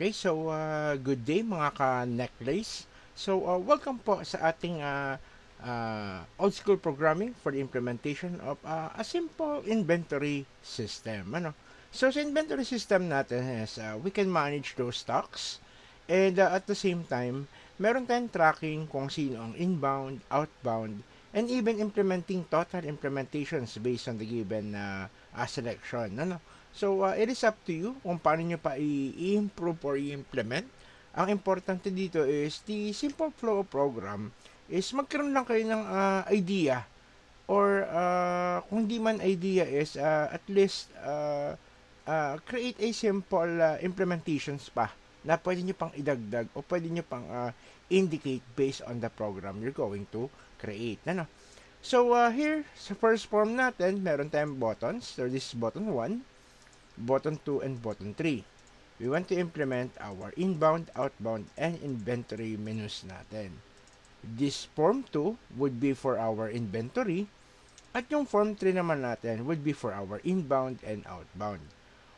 Okay, so good day mga ka-necklace. So welcome po sa ating old school programming for the implementation of a simple inventory system. So sa inventory system natin is we can manage those stocks and at the same time, meron tayong tracking kung sino ang inbound, outbound, and even implementing total implementations based on the given selection. So, it is up to you kung paano nyo pa i-improve or i-implement. Ang importante dito is the simple flow of program is magkaroon lang kayo ng idea or kung di man idea is at least create a simple implementations pa na pwede nyo pang idagdag o pwede nyo pang indicate based on the program you're going to create. So, here, sa first form natin, meron tayong buttons. So, this is button 1, button 2, and button 3. We want to implement our inbound, outbound, and inventory menus natin. This form 2 would be for our inventory, at yung form 3 naman natin would be for our inbound and outbound.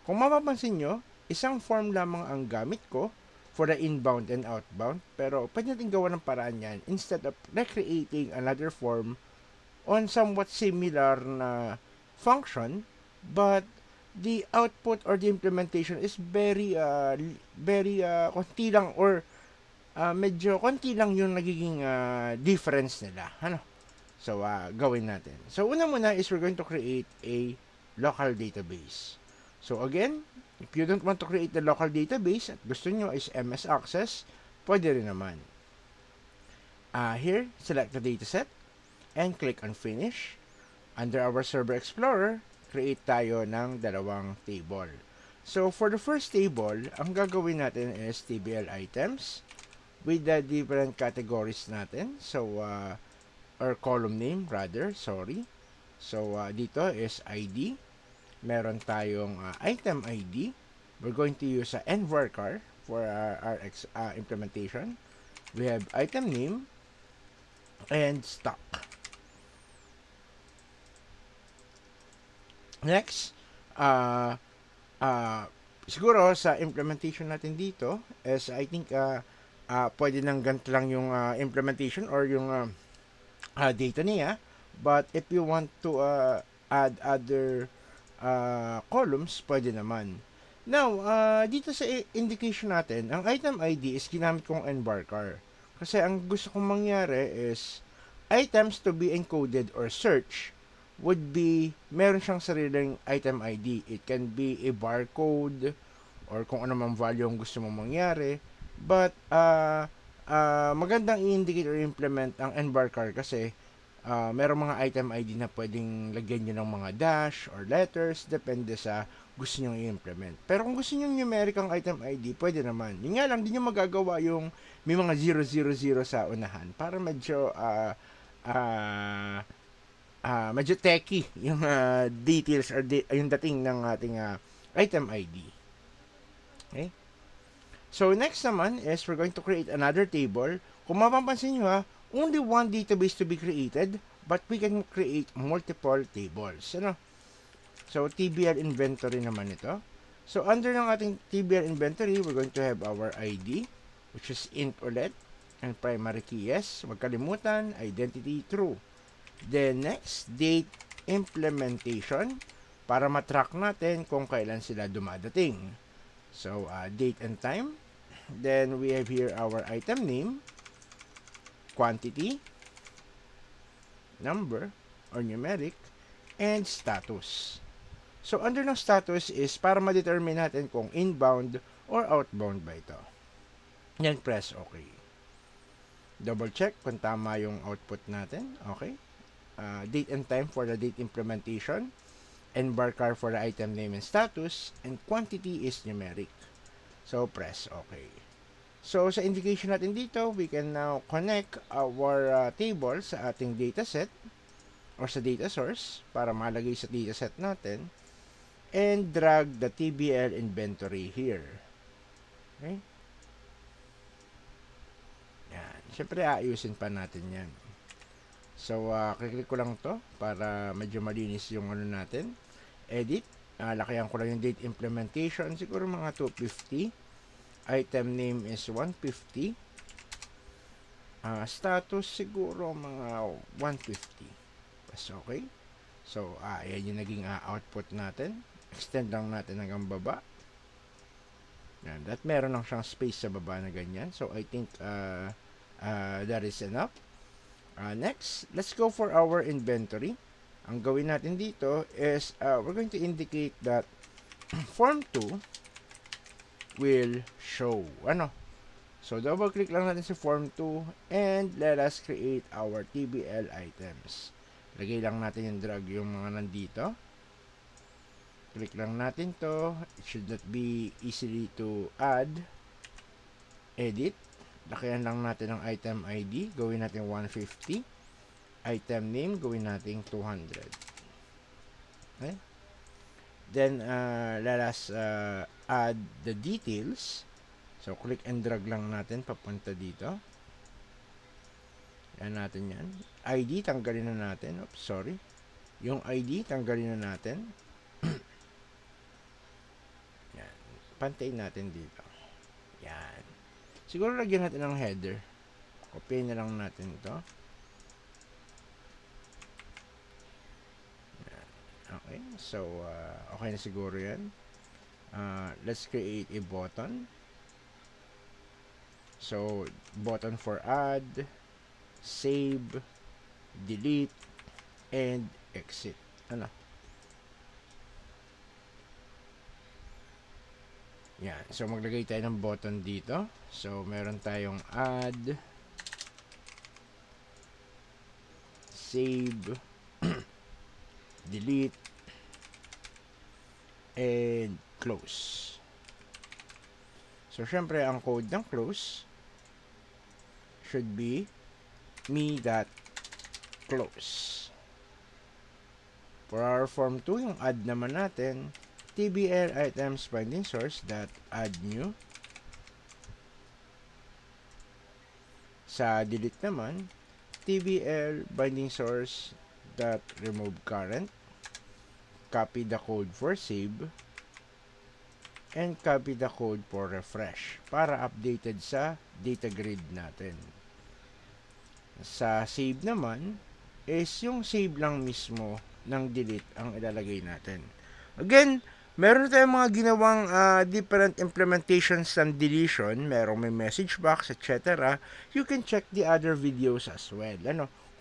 Kung mapapansin nyo, isang form lamang ang gamit ko for the inbound and outbound, pero pwede natin gawa ng paraan yan instead of recreating another form on somewhat similar na function, but the output or the implementation is very konti lang or medyo konti lang yung nagiging difference nila. So, gawin natin. So, una muna is we're going to create a local database. So, again, if you don't want to create the local database at gusto nyo is MS Access, pwede rin naman. Here, select the dataset and click on Finish. Under our Server Explorer, create tayo ng dalawang table. So, for the first table, ang gagawin natin is TBL items with the different categories natin. So, or column name rather, sorry. So, dito is ID. Meron tayong item ID. We're going to use nvarchar for our implementation. We have item name and stock. Next, siguro sa implementation natin dito is I think pwede nang ganito lang yung implementation or yung data niya. But if you want to add other columns, pwede naman. Now, dito sa indication natin, ang item ID is ginamit kong nvarchar. Kasi ang gusto kong mangyari is items to be encoded or search would be, meron siyang sariling item ID. It can be a barcode or kung ano mang value ang gusto mong mangyari. But, magandang i-indicate or implement ang nvarchar kasi merong mga item ID na pwedeng lagyan nyo ng mga dash or letters, depende sa gusto nyo i-implement. Pero kung gusto nyo numeric ang item ID, pwede naman. Yun nga lang, di nyo magagawa yung may mga 000 sa unahan para medyo medyo techy yung details or yung dating ng ating item ID. Okay? So, next naman is we're going to create another table. Kung mapapansin nyo only one database to be created, but we can create multiple tables. So, TBL inventory naman ito. So, under ng ating TBL inventory, we're going to have our ID, which is int ulit, and primary key yes. Huwag kalimutan, identity true. Then, next, date implementation, para matrack natin kung kailan sila dumadating. So, date and time. Then, we have here our item name, quantity, number, or numeric, and status. So, under ng status is para ma-determine natin kung inbound or outbound ba ito. Then, press OK. Double check kung tama yung output natin. Okay. Date and time for the date implementation, nvarchar for the item name and status, and quantity is numeric. So, press OK. So, sa indication natin dito, we can now connect our table sa ating dataset or sa data source para malagay sa dataset natin and drag the TBL inventory here. Okay? Yan. Siyempre, ayusin pa natin yan. So, kliklik ko lang to para medyo malinis yung ano natin. Edit. Lakayan ko lang yung date implementation. Siguro mga 250. Item name is 150. Status siguro mga 150. Mas okay. So, ayan yung naging output natin. Extend lang natin hanggang baba. Yan. At meron lang siyang space sa baba na ganyan. So, I think that is enough. Next, let's go for our inventory. Ang gawin natin dito is we're going to indicate that form 2 will show. So, double click lang natin sa form 2 and let us create our TBL items. Lagay lang natin yung drag yung mga nandito. Click lang natin to. It should not be easily to add. Edit. Lakayan lang natin ang item ID. Gawin natin 150. Item name, gawin natin 200. Okay? Then, let us add the details. So, click and drag lang natin papunta dito. Yan natin yan. ID, tanggalin na natin. Oops, sorry. Yung ID, tanggalin na natin. Yan. Pantayin natin dito. Yan. Siguro lagyan natin ng header. Copy na lang natin ito. Yan. Okay. So, okay na siguro yan. Let's create a button. So, button for add, save, delete, and exit. Yan. So, maglagay tayo ng button dito. So, meron tayong add, save, delete, and close. So, syempre, ang code ng close should be me.close. For our form 2, yung add naman natin, TBL items binding source that add new. Sa delete naman, TBL binding source that remove current. Copy the code for save and copy the code for refresh para updated sa data grid natin. Sa save naman is yung save lang mismo ng delete ang ilalagay natin. Again, meron tayong mga ginawang different implementations ng deletion. Merong may message box, etc. You can check the other videos as well.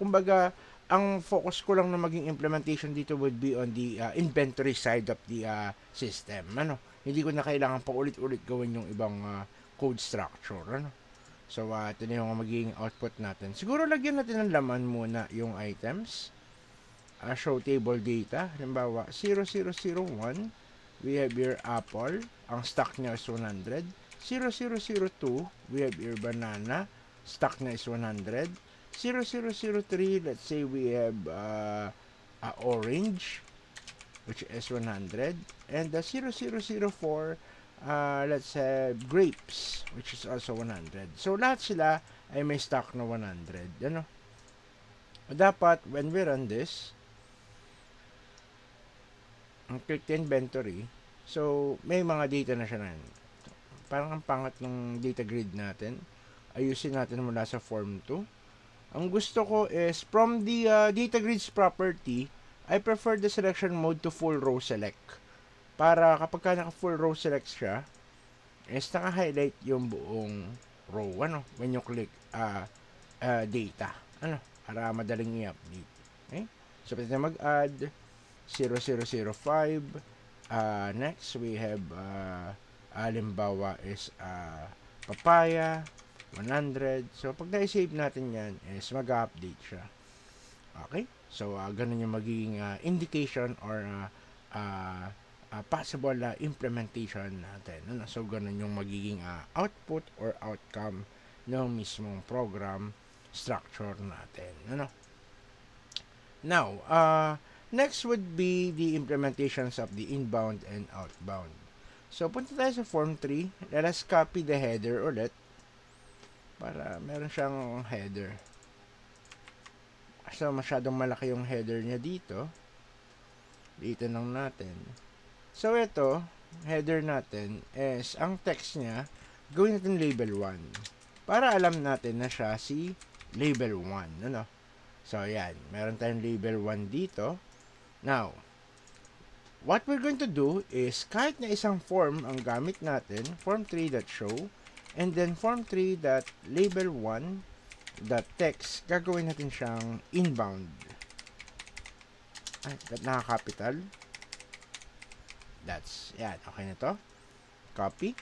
Kumbaga, ang focus ko lang na maging implementation dito would be on the inventory side of the system. Hindi ko na kailangan pa ulit-ulit gawin yung ibang code structure. So, ito na yung magiging output natin. Siguro lagyan natin ng laman muna yung items. Show table data. Halimbawa, 0001. We have here apple. Ang stock niya is 100. 0002. We have here banana. Stock niya is 100. 0003. Let's say we have orange, which is 100. And the 0004. Let's have grapes, which is also 100. So, lahat sila ay may stock na 100. Dapat, when we run this, click the inventory, so, may mga data na siya na. Parang ang pangat ng data grid natin. Ayusin natin mula sa form 2. Ang gusto ko is, from the data grids property, I prefer the selection mode to full row select. Para kapag ka naka-full row select siya, is naka-highlight yung buong row, when you click data, para madaling i-update. Okay? So, pwede na mag-add 0005. Next, we have, halimbawa is papaya, 100. So, pag na-save natin yan, is mag-update siya. Okay? So, ganun yung magiging indication or possible implementation natin. So, ganun yung magiging output or outcome ng mismong program structure natin. Now, next would be the implementations of the inbound and outbound. So, punta tayo sa form 3. Let us copy the header ulit para meron siyang header. So, masyadong malaki yung header niya dito. Dito lang natin. So, ito, header natin is, ang text niya, gawin natin label 1 para alam natin na siya si label 1, ano? So, yan. Meron tayong label 1 dito. Now, what we're going to do is kahit na isang form ang gamit natin, form3.show, and then form3.label1.text, gagawin natin siyang inbound. Ay, naka-capital. That's, yan. Okay na to. Copy.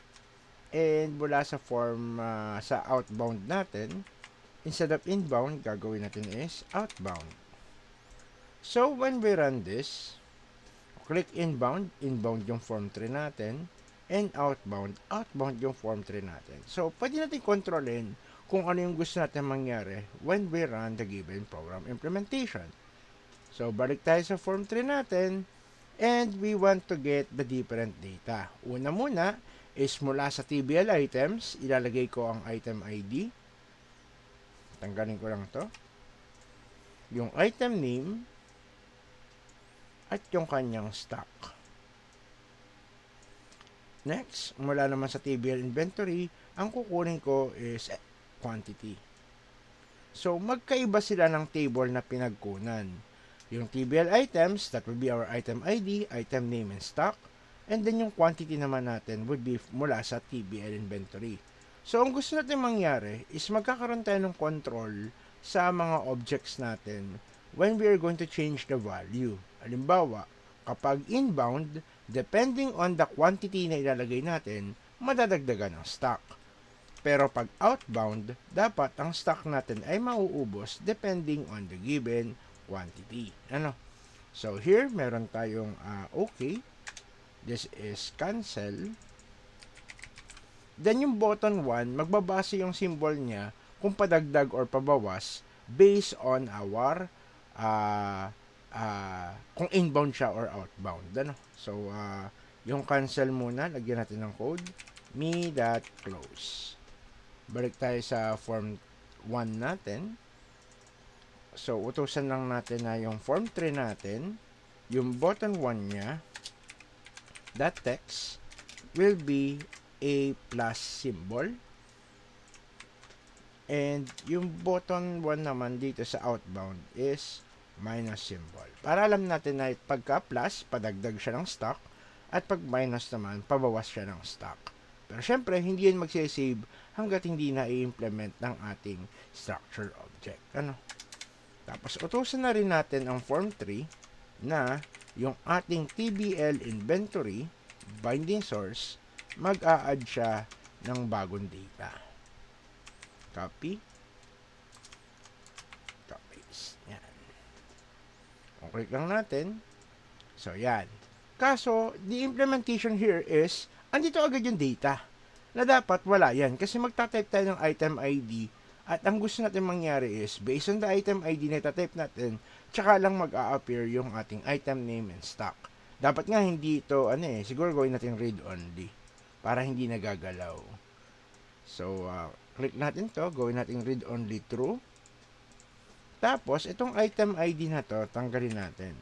And mula sa form, sa outbound natin, instead of inbound, gagawin natin is outbound. So, when we run this, click inbound, inbound yung form 3 natin, and outbound, outbound yung form 3 natin. So, pwede natin kontrolin kung ano yung gusto natin mangyari when we run the given program implementation. So, balik tayo sa form 3 natin, and we want to get the different data. Una muna is mula sa TBL items, ilalagay ko ang item ID. Tanggalin ko lang to. Yung item name, at yung kanyang stock. Next, mula naman sa TBL inventory, ang kukunin ko is quantity. So, magkaiba sila ng table na pinagkunan. Yung TBL items, that will be our item ID, item name, and stock. And then yung quantity naman natin would be mula sa TBL inventory. So, ang gusto natin mangyari is magkakaroon tayo ng control sa mga objects natin when we are going to change the value. Halimbawa, kapag inbound, depending on the quantity na ilalagay natin, madadagdagan ang stock. Pero pag outbound, dapat ang stock natin ay mauubos depending on the given quantity. Ano? So here, meron tayong okay. This is cancel. Then yung button 1, magbabase yung symbol niya kung padagdag or pabawas based on our kung inbound siya or outbound. Ano? So, yung cancel muna, lagyan natin ng code, me.close. Balik tayo sa form 1 natin. So, utusan lang natin na yung form 3 natin, yung button 1 niya, that text will be a plus symbol. And yung button 1 naman dito sa outbound is minus symbol. Para alam natin na pagka plus, padagdag siya ng stock, at pag minus naman, pabawas siya ng stock. Pero syempre, hindi yan magsisave hanggat hindi na i-implement ng ating structure object. Ano? Tapos, utusan na rin natin ang form 3 na yung ating TBL inventory binding source, mag-a-add siya ng bagong data. Copy. Yan. Click lang natin. So, yan. Kaso, the implementation here is, andito agad yung data. Na dapat wala yan. Kasi magta-type tayo ng item ID. At ang gusto natin mangyari is, based on the item ID na itatype natin, tsaka lang mag-a-appear yung ating item name and stock. Dapat nga hindi ito, siguro gawin natin read only. Para hindi nagagalaw. So, click natin to. Gawin natin read only true. Tapos, itong item ID na to, tanggalin natin.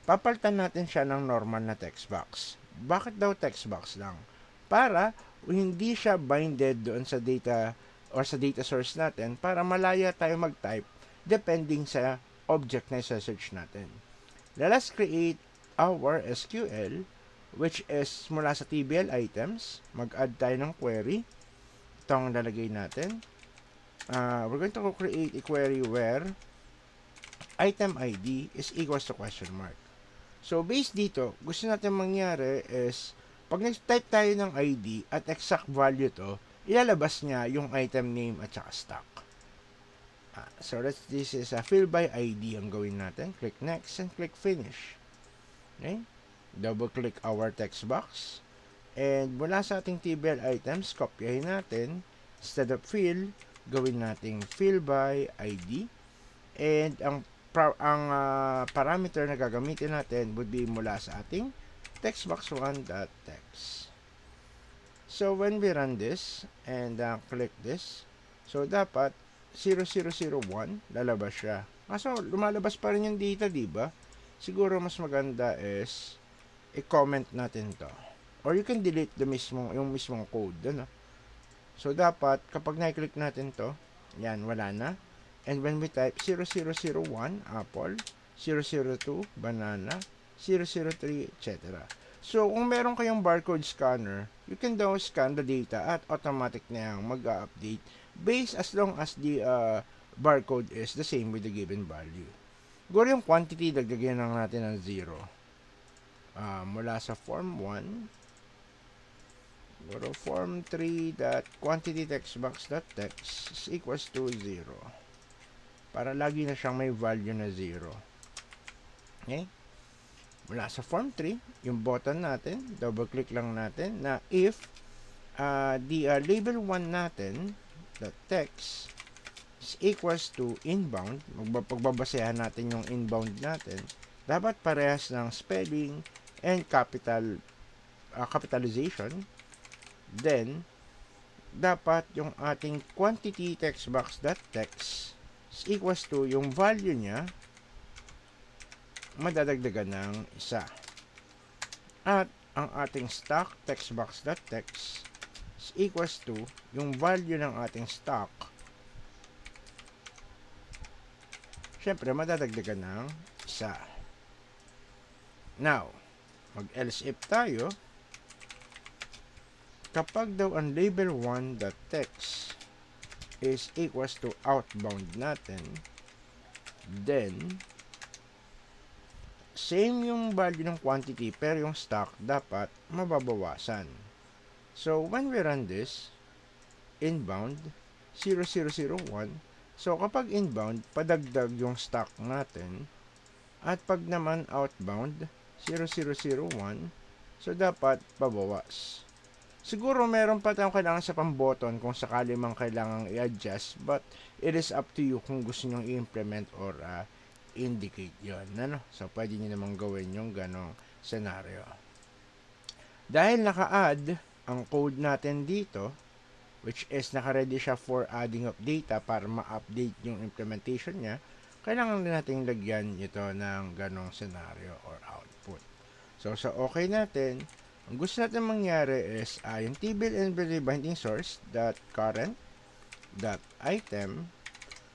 Papalitan natin siya ng normal na text box. Bakit daw text box lang? Para hindi siya binded doon sa data or sa data source natin para malaya tayo mag-type depending sa object na isa-search natin. Let us create our SQL which is mula sa TBL items. Mag-add tayo ng query. Ito ang lalagay natin. We're going to create a query where item ID is equals to question mark. So, based dito, gusto natin mangyari is, pag nag-type tayo ng ID at exact value to, ilalabas niya yung item name at saka stock. So, this is a fill by ID ang gawin natin. Click next and click finish. Okay? Double-click our text box. And mula sa ating TBL items, kopyahin natin. Instead of fill, gawin nating fill by ID. And ang parameter na gagamitin natin would be mula sa ating textbox1.text. So, when we run this and click this, so dapat 0001 lalabas siya. Kaso, lumalabas pa rin yung data, diba? Siguro mas maganda is i-comment natin to. Or you can delete yung mismong code. Ano? So, dapat, kapag na-click natin to, yan, wala na. And when we type 0001, apple, 002, banana, 003, etc. So, kung meron kayong barcode scanner, you can daw scan the data at automatic na yung mag-update based as long as the barcode is the same with the given value. Siguro yung quantity, dagdagan lang natin ng 0. Mula sa form 1, siguro form 3 that quantity textbox.text is equals to 0. Para lagi na siyang may value na 0. Okay? Mula sa form 3, yung button natin, double click lang natin na if the label 1 natin, the text, is equals to inbound, pagbabasehan natin yung inbound natin, dapat parehas ng spelling and capitalization. Then, dapat yung ating quantity textbox.text is equals to yung value niya madadagdagan ng 1. At ang ating stock textbox.text is equals to yung value ng ating stock, syempre madadagdagan ng 1. Now, mag-else if tayo. Kapag daw ang label 1.text is equals to outbound natin, then same yung value ng quantity pero yung stock dapat mababawasan. So, when we run this, inbound 0001, so kapag inbound, padagdag yung stock natin, at pag naman outbound 0001, so dapat pabawas. Siguro meron pa tayong kailangan sa pang-button kung sakali mang kailangang i-adjust, but it is up to you kung gusto nyo i-implement or indicate yon, ano? So, pwede nyo namang gawin yung ganong scenario. Dahil naka-add ang code natin dito, which is naka-ready siya for adding of data para ma-update yung implementation niya, kailangan din natin lagyan ito ng ganong scenario or output. So, sa okay natin, ang gusto natin mangyari is yung tbl inventory binding source .current .item.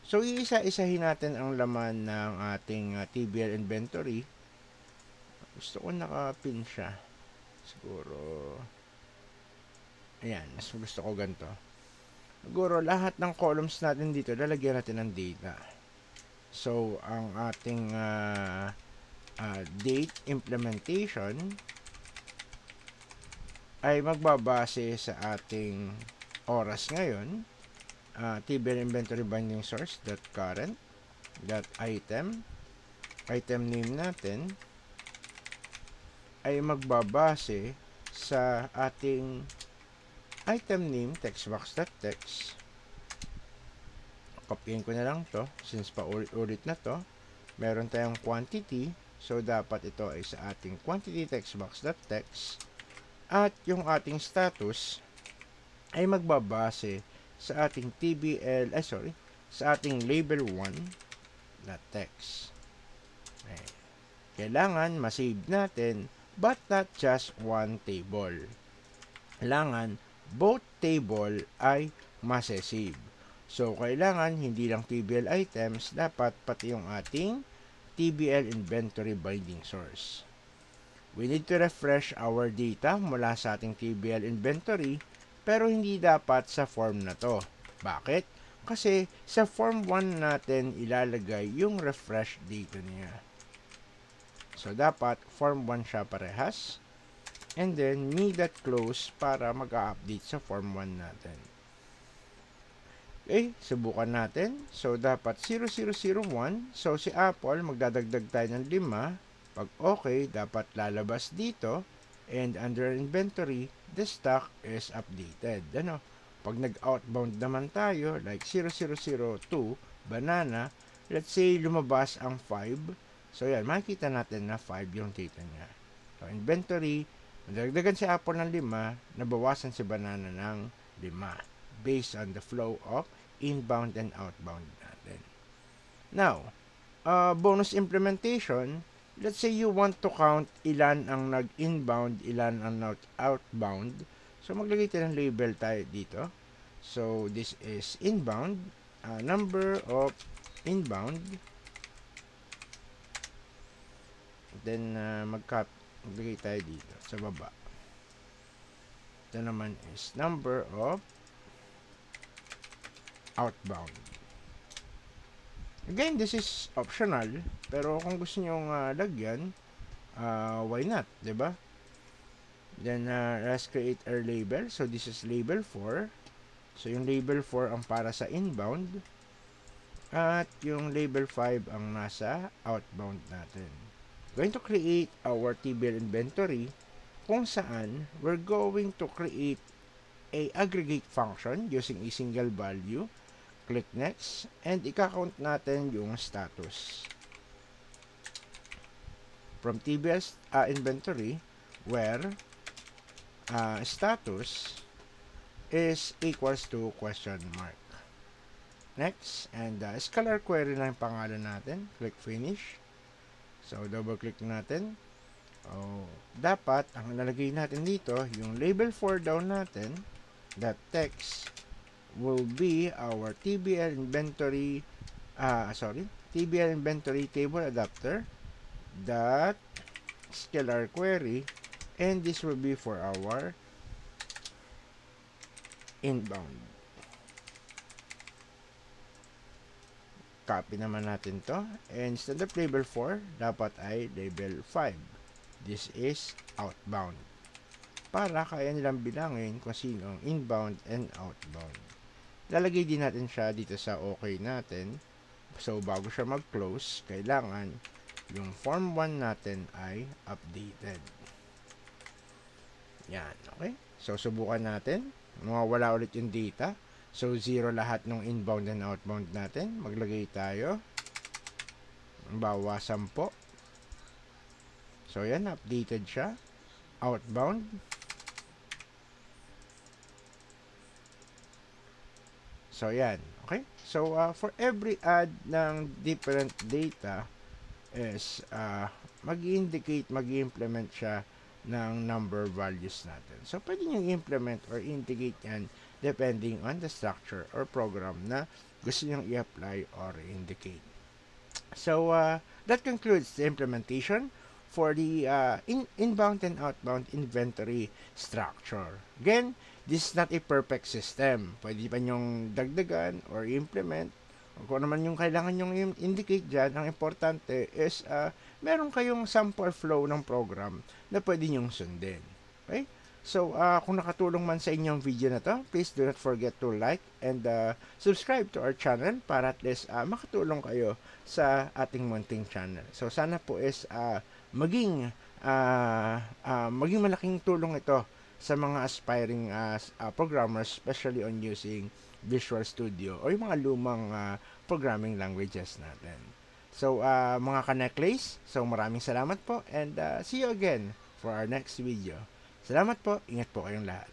So, iisa-isahin natin ang laman ng ating tbl inventory. Gusto ko naka-pin siya. Siguro, ayan, mas gusto ko ganito. Siguro, lahat ng columns natin dito, lalagyan natin ng data. So, ang ating date implementation ay magbabase sa ating oras ngayon. tbl inventory binding source .current .item, item name natin ay magbabase sa ating item name textbox.text. Kopyahin ko na lang to since paulit-ulit na to. Meron tayong quantity, so dapat ito ay sa ating quantity textbox.text, at yung ating status ay magbabase sa ating sa ating label 1 na text. Kailangan masave natin, but not just one table. Kailangan both table ay masasave. So, kailangan hindi lang tbl items, dapat pati yung ating tbl inventory binding source. We need to refresh our data mula sa ating tbl inventory, pero hindi dapat sa form na to. Bakit? Kasi sa form 1 natin ilalagay yung refresh data niya. So, dapat form 1 siya parehas. And then, me.close para mag-update sa form 1 natin. Okay, subukan natin. So, dapat 0001. So, si Apple, magdadagdag tayo ng 5. Pag okay, dapat lalabas dito. And under inventory, the stock is updated. Ano? Pag nag-outbound naman tayo, like 0002, banana, let's say lumabas ang 5. So, yan, makikita natin na 5 yung data niya. So, inventory, nadagdagan si Apple ng 5, nabawasan si banana ng 5 based on the flow of inbound and outbound natin. Now, bonus implementation, let's say you want to count ilan ang nag-inbound, ilan ang outbound. So, maglagay tayo ng label tayo dito. So this is inbound, number of inbound. Then magbigay tayo dito sa baba. Ito naman is number of outbound. Again, this is optional, pero kung gusto niyo lagyan, why not, 'di ba? Then let's create our label. So this is label 4. So yung label 4 ang para sa inbound at yung label 5 ang nasa outbound natin. Going to create our TBL inventory kung saan we're going to create a aggregate function using a single value. Click next, and i-count natin yung status from TBS inventory where status is equals to question mark. Next, and scalar query na yung pangalan natin. Click finish. So, double click natin. Dapat, ang nalagay natin dito, yung label 4 daw natin, that text will be our TBL inventory TBL inventory table adapter dot scalar query, and this will be for our inbound. Copy naman natin to, and instead of label 4 dapat ay label 5. This is outbound, para kaya nilang bilangin kung sino ang inbound and outbound. Lalagay din natin siya dito sa okay natin. So, bago siya mag-close, kailangan yung form 1 natin ay updated. Yan, okay? So, subukan natin. Mawawala ulit yung data. So, 0 lahat ng inbound and outbound natin. Maglagay tayo. Bawasan po. So, yan, updated siya. Outbound. So, yan. Okay? So, for every add ng different data is mag-indicate, mag-implement siya ng number values natin. So, pwede nyo implement or indicate yan depending on the structure or program na gusto nyo i-apply or indicate. So, that concludes the implementation for the inbound and outbound inventory structure. Again, this is not a perfect system. Pwede pa nyong dagdagan or implement. Kung naman yung kailangan nyong indicate dyan, ang importante is meron kayong sample flow ng program na pwede nyong sundin. Okay? So, kung nakatulong man sa inyong video na to, please do not forget to like and subscribe to our channel para at least makatulong kayo sa ating munting channel. So, sana po is maging malaking tulong ito sa mga aspiring programmers, especially on using Visual Studio o yung mga lumang programming languages natin. So, mga ka-necklace, so maraming salamat po and see you again for our next video. Salamat po, ingat po kayong lahat.